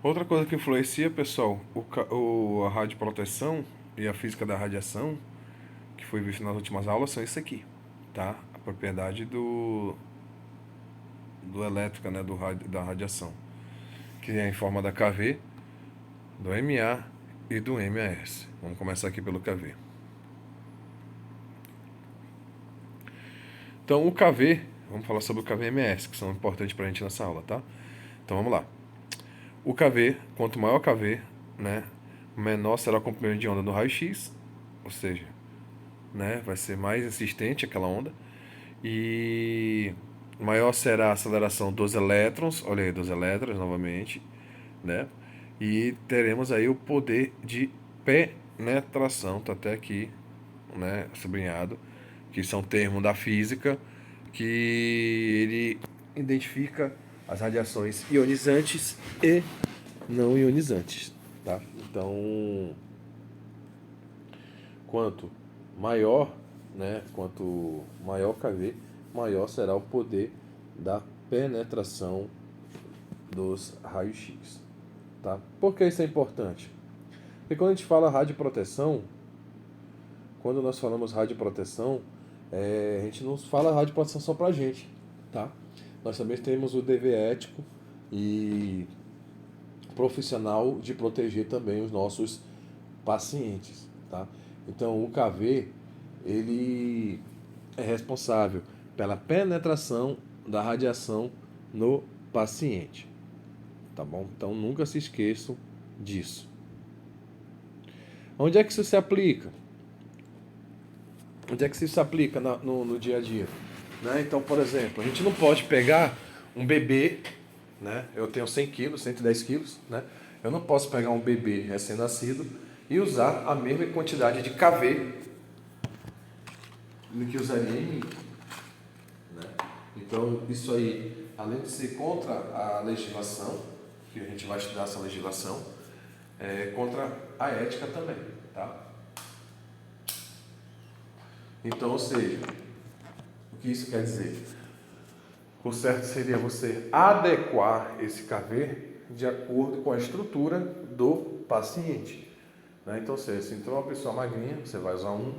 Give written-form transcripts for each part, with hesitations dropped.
Outra coisa que influencia, pessoal, a radioproteção e a física da radiação, que foi visto nas últimas aulas, são isso aqui, tá? A propriedade do elétrica, né, da radiação, que é em forma da KV, do MA e do MAS. Vamos começar aqui pelo KV. Então, o KV, vamos falar sobre o KV e MS, que são importantes para a gente nessa aula, tá? Então, vamos lá. O KV, quanto maior o KV, né, menor será o comprimento de onda do raio-x, ou seja, né, vai ser mais insistente aquela onda, e maior será a aceleração dos elétrons, olha aí, dos elétrons novamente, né, e teremos aí o poder de penetração, tá até aqui, né, sublinhado, que são termos da física, que ele identifica as radiações ionizantes e não ionizantes, tá? Então, quanto maior, né, quanto maior KV, maior será o poder da penetração dos raios-x, tá? Por que isso é importante? Porque quando a gente fala radioproteção, quando nós falamos radioproteção, a gente não fala radioproteção só pra gente, tá? Nós também temos o dever ético e profissional de proteger também os nossos pacientes, tá? Então, o KV, ele é responsável pela penetração da radiação no paciente, tá bom? Então, nunca se esqueçam disso. Onde é que isso se aplica? Onde é que isso se aplica no dia a dia? Né? Então, por exemplo, a gente não pode pegar um bebê, né? Eu tenho 100 quilos, 110 quilos, né? Eu não posso pegar um bebê recém-nascido e usar a mesma quantidade de KV do que usaria em mim, né? Então, isso aí, além de ser contra a legislação, que a gente vai estudar essa legislação, é contra a ética também, tá? Então, ou seja, o que isso quer dizer? O certo seria você adequar esse KV de acordo com a estrutura do paciente, né? Então, se entrou uma pessoa magrinha, você vai usar um.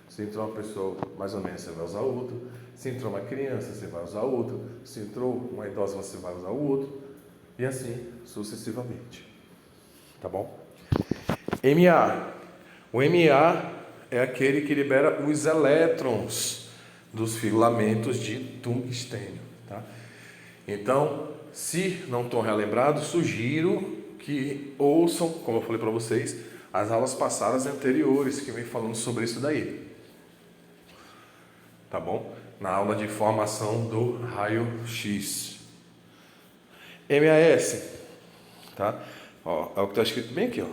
Se entrou uma pessoa mais ou menos, você vai usar outro. Se entrou uma criança, você vai usar outro. Se entrou uma idosa, você vai usar o outro. E assim sucessivamente. Tá bom? MA. O MA é aquele que libera os elétrons dos filamentos de tungstênio, tá? Então, se não estão relembrados, sugiro que ouçam, como eu falei para vocês, as aulas passadas anteriores que vem falando sobre isso daí. Tá bom? Na aula de formação do raio-x. MAS, tá? Ó, é o que está escrito bem aqui, ó.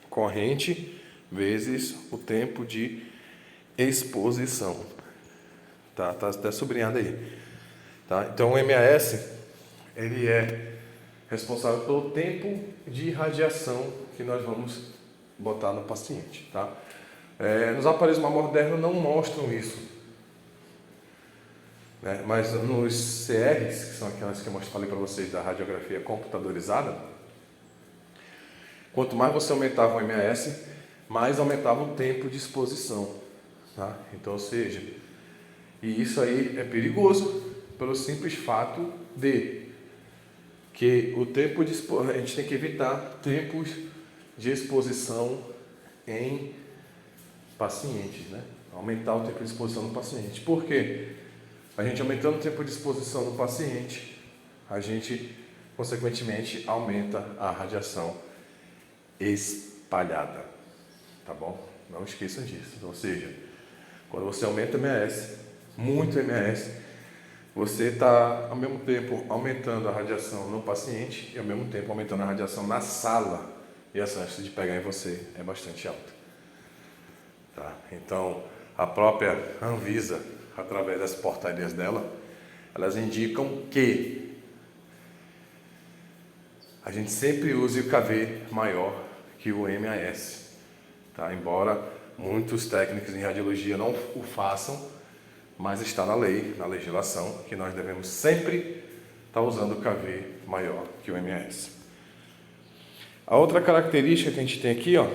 Corrente vezes o tempo de exposição. Tá até sublinhado aí. Tá? Então o MAS, ele é responsável pelo tempo de radiação que nós vamos botar no paciente, tá? Nos aparelhos mais modernos não mostram isso, né? Mas nos CRs, que são aquelas que eu falei para vocês da radiografia computadorizada, quanto mais você aumentava o MAS, mais aumentava o tempo de exposição, tá? Então, ou seja, e isso aí é perigoso pelo simples fato de que o tempo de a gente tem que evitar tempos de exposição em pacientes, né? Aumentar o tempo de exposição no paciente. Por quê? A gente aumentando o tempo de exposição no paciente, a gente consequentemente aumenta a radiação espalhada, tá bom? Não esqueçam disso. Ou seja, quando você aumenta o MAS, muito MAS, você está ao mesmo tempo aumentando a radiação no paciente e ao mesmo tempo aumentando a radiação na sala, e a chance de pegar em você é bastante alta, tá? Então, a própria Anvisa, através das portarias dela, elas indicam que a gente sempre use o KV maior que o MAS, tá? Embora muitos técnicos em radiologia não o façam, mas está na lei, na legislação, que nós devemos sempre estar usando o KV maior que o MAS. A outra característica que a gente tem aqui, ó,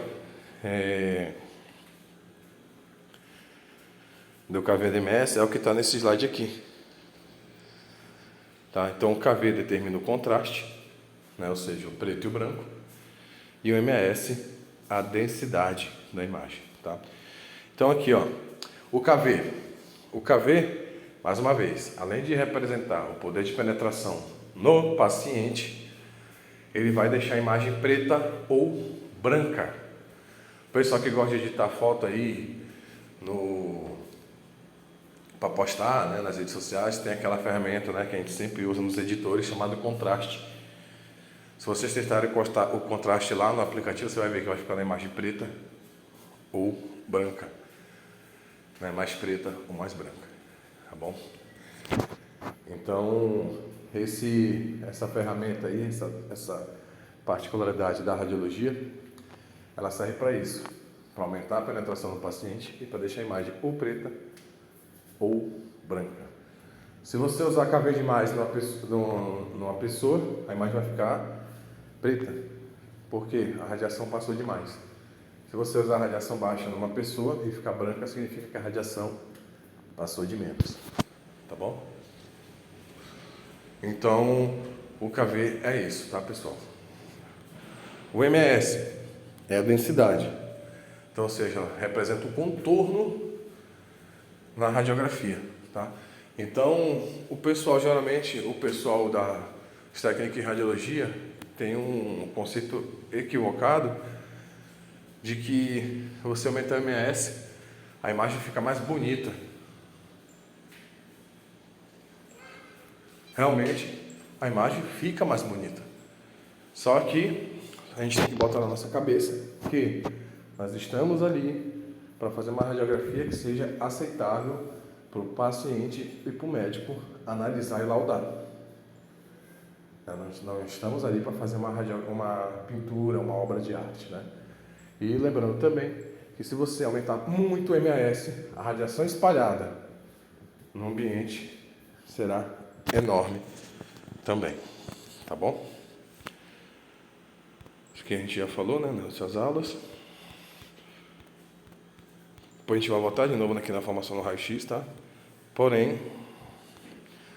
do KV-DMS é o que está nesse slide aqui. Tá? Então o KV determina o contraste, né? Ou seja, o preto e o branco, e o MES a densidade da imagem. Tá? Então aqui, ó, o KV, mais uma vez, além de representar o poder de penetração no paciente, ele vai deixar a imagem preta ou branca. O pessoal que gosta de editar foto aí para postar, né, nas redes sociais, tem aquela ferramenta, né, que a gente sempre usa nos editores, chamado contraste. Se vocês tentarem encostar o contraste lá no aplicativo, você vai ver que vai ficar na imagem preta ou branca, né, mais preta ou mais branca, tá bom? Então, essa ferramenta aí, essa particularidade da radiologia, ela serve para isso, para aumentar a penetração no paciente e para deixar a imagem ou preta ou branca. Se você usar KV demais numa pessoa, a imagem vai ficar preta, porque a radiação passou demais. Se você usar a radiação baixa numa pessoa e ficar branca, significa que a radiação passou de menos, tá bom? Então, o KV é isso, tá, pessoal? O MES é a densidade, então, ou seja, representa o contorno na radiografia, tá? Então, geralmente, o pessoal da técnica em radiologia tem um conceito equivocado de que você aumentando o MES, a imagem fica mais bonita. Realmente, a imagem fica mais bonita. Só que a gente tem que botar na nossa cabeça que nós estamos ali para fazer uma radiografia que seja aceitável para o paciente e para o médico analisar e laudar. Nós não estamos ali para fazer uma pintura, uma obra de arte, né? E lembrando também que se você aumentar muito o MES, a radiação espalhada no ambiente será enorme também, tá bom? Acho que a gente já falou, né, nas suas aulas. Depois a gente vai voltar de novo aqui na formação no raio-x, tá? Porém,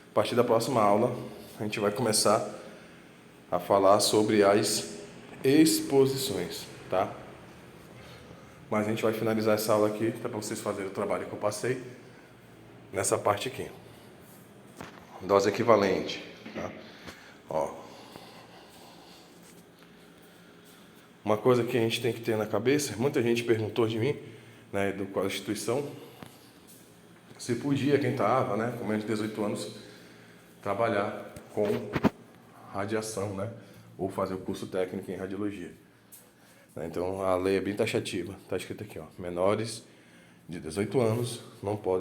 a partir da próxima aula, a gente vai começar a falar sobre as exposições, tá? Mas a gente vai finalizar essa aula aqui, tá, para vocês fazerem o trabalho que eu passei nessa parte aqui. Dose equivalente, tá? Ó. Uma coisa que a gente tem que ter na cabeça, muita gente perguntou de mim, né, do qual instituição, se podia, quem estava, né, com menos de 18 anos, trabalhar com radiação, né, ou fazer o curso técnico em radiologia. Então, a lei é bem taxativa, está escrito aqui, ó, menores de 18 anos não podem